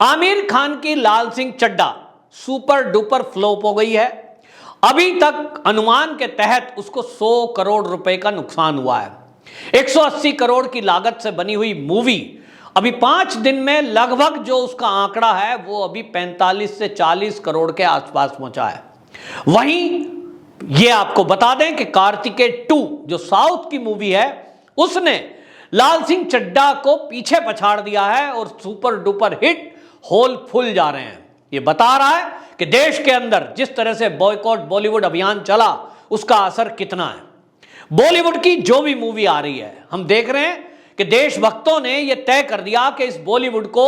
आमिर खान की Laal Singh Chaddha super duper flop हो गई है। अभी तक अनुमान के तहत उसको 100 करोड़ रुपए का नुकसान हुआ है। 180 करोड़ की लागत से बनी हुई मूवी अभी 5 दिन में लगभग जो उसका आंकड़ा है वो अभी 45 से 40 करोड़ के आसपास पहुंचा है। वहीं ये आपको बता दें कि कार्तिकेय 2 जो साउथ की मूवी है उसने लाल सिंह चड्ढा को पीछे पछाड़ दिया है और super duper hit housefull जा रहे हैं। ये बता रहा है कि देश के अंदर जिस तरह से बॉयकॉट बॉलीवुड अभियान चला उसका असर कितना है। बॉलीवुड की जो भी मूवी आ रही है हम देख रहे हैं कि देशभक्तों ने यह तय कर दिया कि इस बॉलीवुड को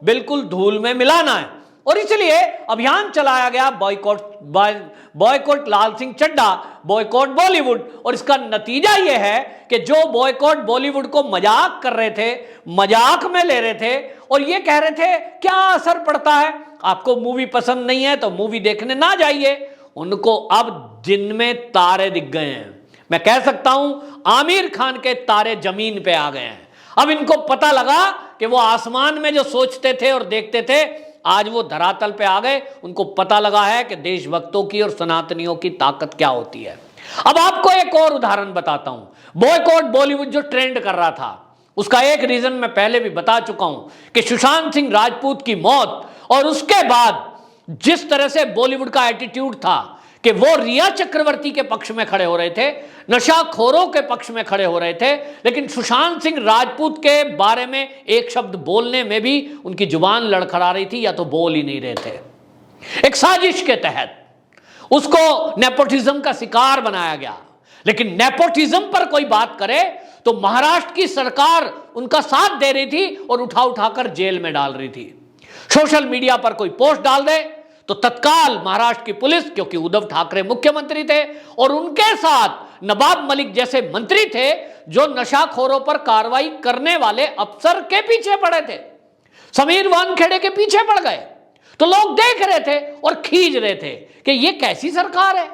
बिल्कुल धूल में मिलाना है और इसलिए अभियान चलाया गया बॉयकॉट लाल सिंह चड्ढा, बॉयकॉट बॉलीवुड। और इसका नतीजा यह है कि जो बॉयकॉट बॉलीवुड को मजाक कर रहे थे, मजाक में ले रहे थे और ये कह रहे थे क्या असर पड़ता है, आपको मूवी पसंद नहीं है तो मूवी देखने ना जाइए, उनको अब दिन में तारे दिख गए हैं। मैं कह सकता हूं आमिर खान के तारे जमीन पे आ गए हैं। अब इनको पता लगा कि वो आसमान में जो सोचते थे और देखते थे आज वो धरातल पे आ गए। उनको पता लगा है कि देशभक्तों की और सनातनियों की ताकत क्या होती है। अब आपको एक और उदाहरण बताता हूं। बॉयकॉट बॉलीवुड जो ट्रेंड कर रहा था उसका एक रीजन मैं पहले भी बता चुका हूं कि सुशांत सिंह राजपूत की मौत और उसके बाद जिस तरह से बॉलीवुड का एटीट्यूड था कि वो रिया चक्रवर्ती के पक्ष में खड़े हो रहे थे, नशाखोरों के पक्ष में खड़े हो रहे थे, लेकिन सुशांत सिंह राजपूत के बारे में एक शब्द बोलने में भी उनकी जुबान लड़खड़ा रही थी या तो बोल ही नहीं रहे थे। एक साजिश के तहत उसको नेपोटिज्म का शिकार बनाया गया। लेकिन नेपोटिज्म पर कोई बात करे तो महाराष्ट्र की सरकार उनका साथ दे रही थी और उठा उठाकर जेल में डाल रही थी। सोशल मीडिया पर कोई पोस्ट डाल दे तो तत्काल महाराष्ट्र की पुलिस, क्योंकि उद्धव ठाकरे मुख्यमंत्री थे और उनके साथ नवाब मलिक जैसे मंत्री थे जो नशाखोरों पर कार्रवाई करने वाले अफसर के पीछे पड़े थे, समीर वानखेड़े के पीछे पड़ गए। तो लोग देख रहे थे और खींच रहे थे कि ये कैसी सरकार है।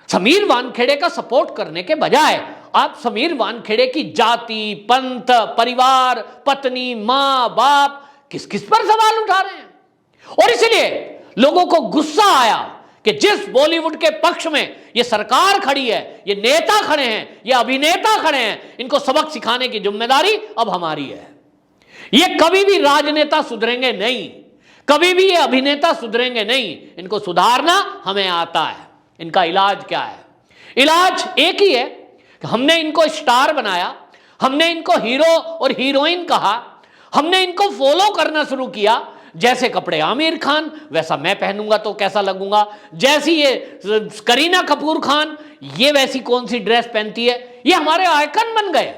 समीर वानखेड़े का सपोर्ट करने के बजाय आप समीर वानखेड़े की जाति, पंथ, परिवार, पत्नी, मां, बाप किस किस पर सवाल उठा रहे हैं। और इसलिए लोगों को गुस्सा आया कि जिस बॉलीवुड के पक्ष में ये सरकार खड़ी है, ये नेता खड़े हैं, ये अभिनेता खड़े हैं, इनको सबक सिखाने की जिम्मेदारी अब हमारी है। ये कभी भी राजनेता सुधरेंगे नहीं, कभी भी ये अभिनेता सुधरेंगे नहीं, इनको सुधारना हमें आता है। इनका इलाज क्या है? इलाज एक ही है कि हमने इनको स्टार बनाया, हमने इनको हीरो और हीरोइन कहा, हमने इनको फॉलो करना शुरू किया। जैसे कपड़े आमिर खान वैसा मैं पहनूंगा तो कैसा लगूंगा, जैसी ये करीना कपूर खान ये वैसी कौन सी ड्रेस पहनती है, ये हमारे आइकन बन गए।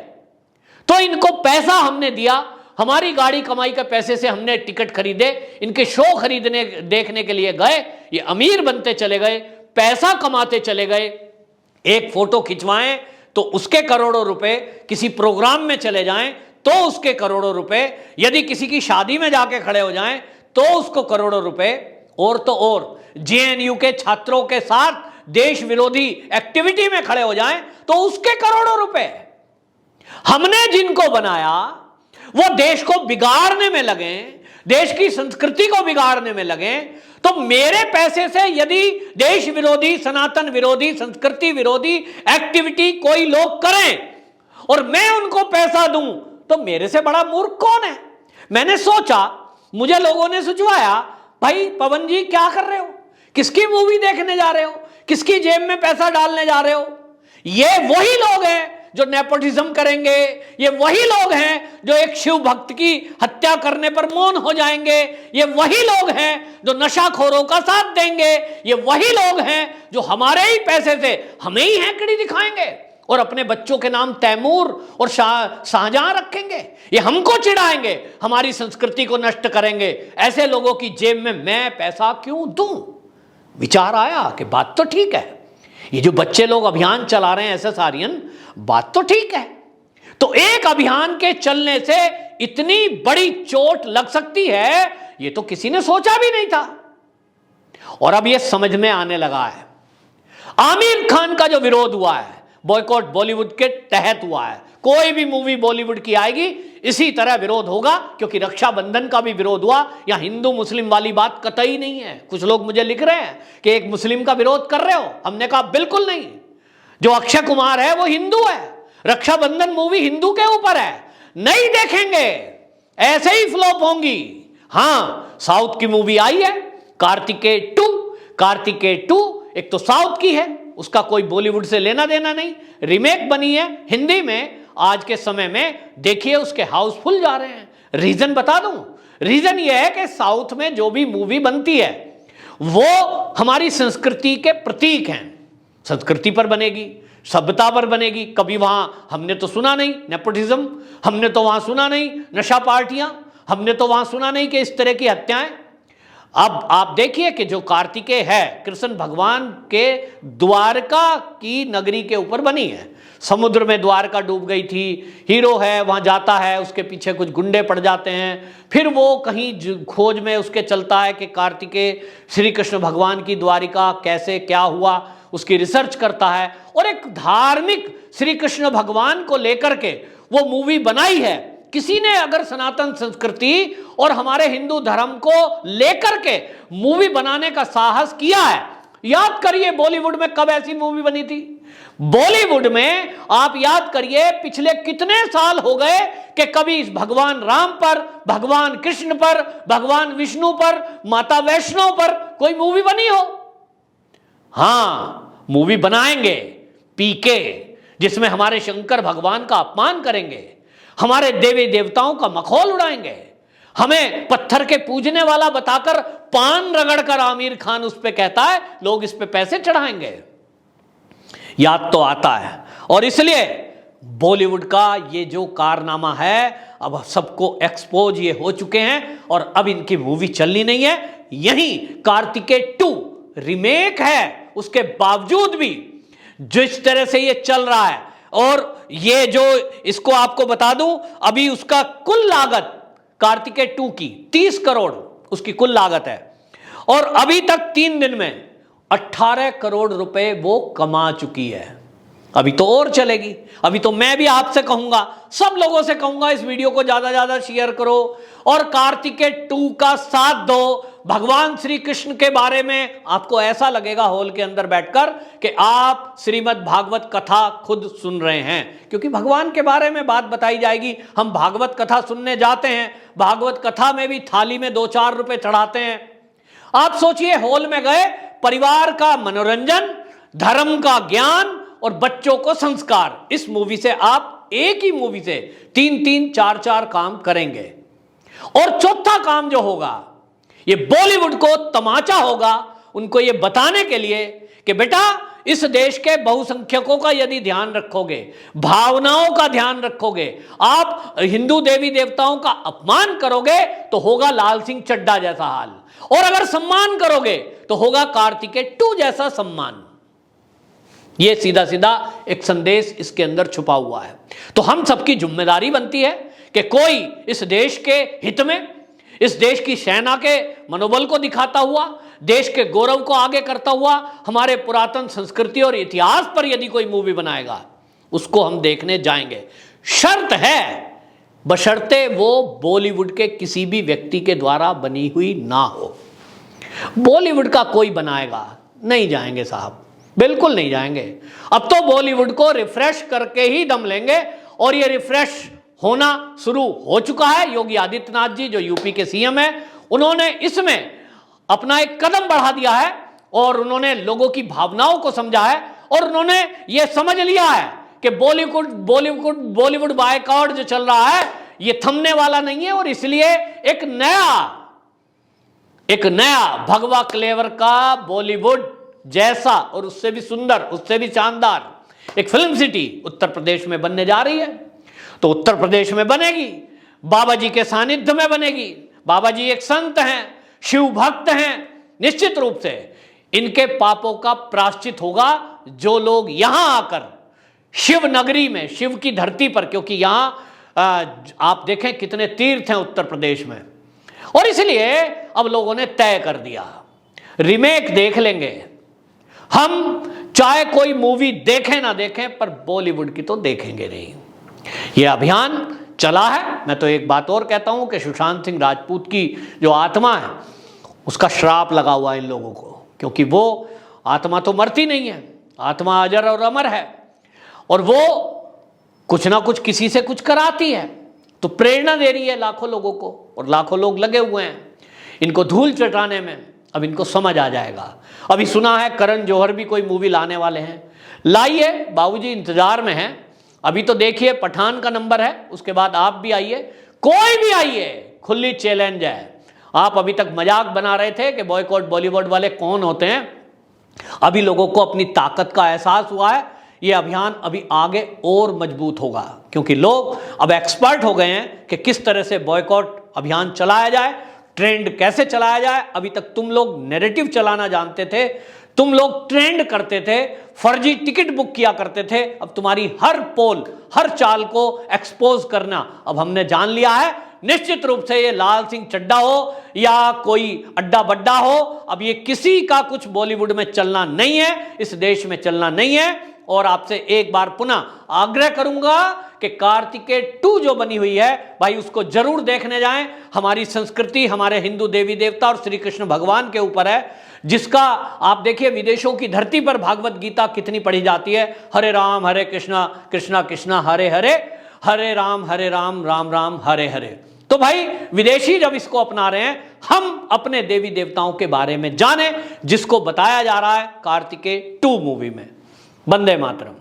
तो इनको पैसा हमने दिया, हमारी गाड़ी कमाई के पैसे से हमने टिकट खरीदे, इनके शो खरीदने देखने के लिए गए, ये अमीर बनते चले गए, पैसा कमाते चले गए। एक फोटो खिंचवाएं तो उसके करोड़ों रुपए, किसी प्रोग्राम में चले जाएं तो उसके करोड़ों रुपए, यदि किसी की शादी में जाके खड़े हो जाएं तो उसको करोड़ों रुपए, और तो और जेएनयू के छात्रों के साथ देश विरोधी एक्टिविटी में खड़े हो जाएं तो उसके करोड़ों रुपए। हमने जिनको बनाया वो देश को बिगाड़ने में लगे, देश की संस्कृति को बिगाड़ने में लगे, तो मेरे पैसे से यदि देश विरोधी, सनातन विरोधी, संस्कृति विरोधी एक्टिविटी कोई लोग करें और मैं उनको पैसा दूं तो मेरे से बड़ा मूर्ख कौन है। मैंने सोचा, मुझे लोगों ने सुझाया, भाई पवन जी क्या कर रहे हो, किसकी मूवी देखने जा रहे हो, किसकी जेब में पैसा डालने जा रहे हो। ये वही लोग हैं जो नेपोटिज्म करेंगे, ये वही लोग हैं जो एक शिव भक्त की हत्या करने पर मौन हो जाएंगे, ये वही लोग हैं जो नशाखोरों का साथ देंगे, ये वही लोग हैं जो हमारे ही पैसे से हमें ही हैकड़ी दिखाएंगे और अपने बच्चों के नाम तैमूर और शाहजहां रखेंगे। ये हमको चिढ़ाएंगे, हमारी संस्कृति को नष्ट करेंगे। ऐसे लोगों की जेब में मैं पैसा क्यों दूं। विचार आया कि बात तो ठीक है, ये जो बच्चे लोग अभियान चला रहे हैं एसएसआरियन, बात तो ठीक है। तो एक अभियान के चलने से इतनी बड़ी चोट लग सकती है, ये तो किसी ने सोचा भी नहीं था। और अब ये समझ में आने लगा है। आमिर खान का जो विरोध हुआ है बॉयकॉट बॉलीवुड के तहत हुआ है, कोई भी मूवी बॉलीवुड की आएगी इसी तरह विरोध होगा, क्योंकि रक्षाबंधन का भी विरोध हुआ। या हिंदू मुस्लिम वाली बात कतई नहीं है। कुछ लोग मुझे लिख रहे हैं कि एक मुस्लिम का विरोध कर रहे हो, हमने कहा बिल्कुल नहीं। जो अक्षय कुमार है वो हिंदू है, रक्षाबंधन मूवी हिंदू के ऊपर है, नहीं देखेंगे, ऐसे ही फ्लॉप होंगी। हां, साउथ की मूवी आई है कार्तिकेय 2। कार्तिकेय 2 एक तो साउथ की है, उसका कोई बॉलीवुड से लेना देना नहीं, रीमेक बनी है हिंदी में। आज के समय में देखिए उसके हाउसफुल जा रहे हैं। रीजन बता दूं, रीजन यह है कि साउथ में जो भी मूवी बनती है वो हमारी संस्कृति के प्रतीक हैं। संस्कृति पर बनेगी, सभ्यता पर बनेगी। कभी वहां हमने तो सुना नहीं नेपोटिज्म, हमने तो वहां सुना नहीं नशा पार्टियां, हमने तो वहां सुना नहीं कि इस तरह की हत्याएं। अब आप देखिए कि जो कार्तिकेय है कृष्ण भगवान के द्वारका की नगरी के ऊपर बनी है। समुद्र में द्वारका डूब गई थी, हीरो है वहां जाता है, उसके पीछे कुछ गुंडे पड़ जाते हैं, फिर वो कहीं खोज में उसके चलता है कि कार्तिकेय श्री कृष्ण भगवान की द्वारिका कैसे क्या हुआ, उसकी रिसर्च करता है। और एक धार्मिक श्री कृष्ण भगवान को लेकर के वो मूवी बनाई है। किसी ने अगर सनातन संस्कृति और हमारे हिंदू धर्म को लेकर के मूवी बनाने का साहस किया है, याद करिए बॉलीवुड में कब ऐसी मूवी बनी थी। बॉलीवुड में आप याद करिए पिछले कितने साल हो गए कि कभी इस भगवान राम पर, भगवान कृष्ण पर, भगवान विष्णु पर, माता वैष्णो पर कोई मूवी बनी हो। हां, मूवी बनाएंगे पीके, जिसमें हमारे शंकर भगवान का अपमान करेंगे, हमारे देवी देवताओं का मखौल उड़ाएंगे, हमें पत्थर के पूजने वाला बताकर पान रगड़कर आमिर खान उस पे कहता है, लोग इस पे पैसे चढ़ाएंगे। याद तो आता है। और इसलिए बॉलीवुड का ये जो कारनामा है, अब सबको एक्सपोज ये हो चुके हैं और अब इनकी मूवी चलनी नहीं है। यही कार्तिकेय 2 रीमेक है, उसके बावजूद भी जिस तरह से ये चल रहा है, और ये जो इसको आपको बता दूं, अभी उसका कुल लागत कार्तिकेय 2 की 30 करोड़ उसकी कुल लागत है, और अभी तक 3 दिन में 18 करोड़ रुपए वो कमा चुकी है। अभी तो और चलेगी। अभी तो मैं भी आपसे कहूंगा, सब लोगों से कहूंगा, इस वीडियो को ज्यादा ज्यादा शेयर करो और कार्तिकेय 2 का साथ दो। भगवान श्री कृष्ण के बारे में आपको ऐसा लगेगा हॉल के अंदर बैठकर कि आप श्रीमद् भागवत कथा खुद सुन रहे हैं, क्योंकि भगवान के बारे में बात बताई जाएगी। हम भागवत कथा सुनने जाते हैं, भागवत कथा में भी थाली में 2-4 रुपए चढ़ाते हैं। आप सोचिए, हॉल में गए, परिवार का मनोरंजन, धर्म का ज्ञान और बच्चों को संस्कार, इस मूवी से आप एक ही मूवी से 3-3, 4-4 काम करेंगे। और चौथा काम जो होगा, ये बॉलीवुड को तमाचा होगा उनको ये बताने के लिए कि बेटा, इस देश के बहुसंख्यकों का यदि ध्यान रखोगे, भावनाओं का ध्यान रखोगे, आप हिंदू देवी देवताओं का अपमान करोगे तो होगा लाल सिंह चड्ढा जैसा हाल, और अगर सम्मान करोगे तो होगा कार्तिकेय 2 जैसा सम्मान। यह सीधा सीधा एक संदेश इसके अंदर छुपा हुआ है। तो हम सबकी जिम्मेदारी बनती है कि कोई इस देश के हित में, इस देश की सेना के मनोबल को दिखाता हुआ, देश के गौरव को आगे करता हुआ, हमारे पुरातन संस्कृति और इतिहास पर यदि कोई मूवी बनाएगा, उसको हम देखने जाएंगे। शर्त है, बशर्ते वो बॉलीवुड के किसी भी व्यक्ति के द्वारा बनी हुई ना हो। बॉलीवुड का कोई बनाएगा, नहीं जाएंगे साहब, बिल्कुल नहीं जाएंगे। अब तो बॉलीवुड को रिफ्रेश करके ही दम लेंगे, और ये रिफ्रेश होना शुरू हो चुका है। योगी आदित्यनाथ जी जो यूपी के सीएम हैं, उन्होंने इसमें अपना एक कदम बढ़ा दिया है, और उन्होंने लोगों की भावनाओं को समझा है, और उन्होंने ये समझ लिया है कि बॉलीवुड बायकॉट जो चल रहा है ये थमने वाला नहीं है। और इसलिए एक नया भगवा क्लेवर का बॉलीवुड जैसा और उससे भी सुंदर, उससे भी शानदार एक फिल्म सिटी उत्तर प्रदेश में बनने जा रही है। तो उत्तर प्रदेश में बनेगी, बाबा जी के सानिध्य में बनेगी। बाबा जी एक संत हैं, शिव भक्त हैं, निश्चित रूप से इनके पापों का प्रायश्चित होगा। जो लोग यहां आकर शिव नगरी में, शिव की धरती पर, क्योंकि यहां आप देखें कितने तीर्थ हैं उत्तर प्रदेश में, और इसलिए अब लोगों ने तय कर दिया रीमेक देख लेंगे हम, चाहे कोई मूवी देखें ना देखें, पर बॉलीवुड की तो देखेंगे नहीं। यह अभियान चला है। मैं तो एक बात और कहता हूं कि सुशांत सिंह राजपूत की जो आत्मा है उसका श्राप लगा हुआ है इन लोगों को, क्योंकि वो आत्मा तो मरती नहीं है, आत्मा अजर और अमर है, और वो कुछ ना कुछ किसी से कुछ कराती है, तो प्रेरणा दे रही है लाखों लोगों को, और लाखों लोग लगे हुए हैं इनको धूल चटाने में। अब इनको समझ आ जाएगा। अभी सुना है करण जौहर भी कोई मूवी लाने वाले हैं, लाइए, बाबूजी इंतजार में हैं। अभी तो देखिए पठान का नंबर है, उसके बाद आप भी आइए, कोई भी आइए, खुली चैलेंज है। आप अभी तक मजाक बना रहे थे कि बॉयकॉट बॉलीवुड वाले कौन होते हैं, अभी लोगों को अपनी ताकत का एहसास हुआ है। यह अभियान अभी आगे और मजबूत होगा, क्योंकि लोग अब एक्सपर्ट हो गए हैं कि किस तरह से बॉयकॉट अभियान चलाया जाए, ट्रेंड कैसे चलाया जाए। अभी तक तुम लोग नैरेटिव चलाना जानते थे, तुम लोग ट्रेंड करते थे, फर्जी टिकट बुक किया करते थे। अब तुम्हारी हर पोल, हर चाल को एक्सपोज करना अब हमने जान लिया है। निश्चित रूप से ये लाल सिंह चड्ढा हो या कोई अड्डा बड्डा हो, अब ये किसी का कुछ बॉलीवुड में चलना नहीं है, इस देश में चलना नहीं है। और आपसे एक बार पुनः आग्रह करूंगा कि कार्तिकेय 2 जो बनी हुई है भाई, उसको जरूर देखने जाएं। हमारी संस्कृति, हमारे हिंदू देवी देवता और श्री कृष्ण भगवान के ऊपर है, जिसका आप देखिए विदेशों की धरती पर भागवत गीता कितनी पढ़ी जाती है। हरे राम हरे कृष्णा कृष्णा कृष्णा हरे हरे, हरे राम राम राम हरे हरे। तो भाई विदेशी जब इसको अपना रहे हैं, हम अपने देवी देवताओं के बारे में जानें, जिसको बताया जा रहा है कार्तिकेय 2 मूवी में। वंदे मातरम।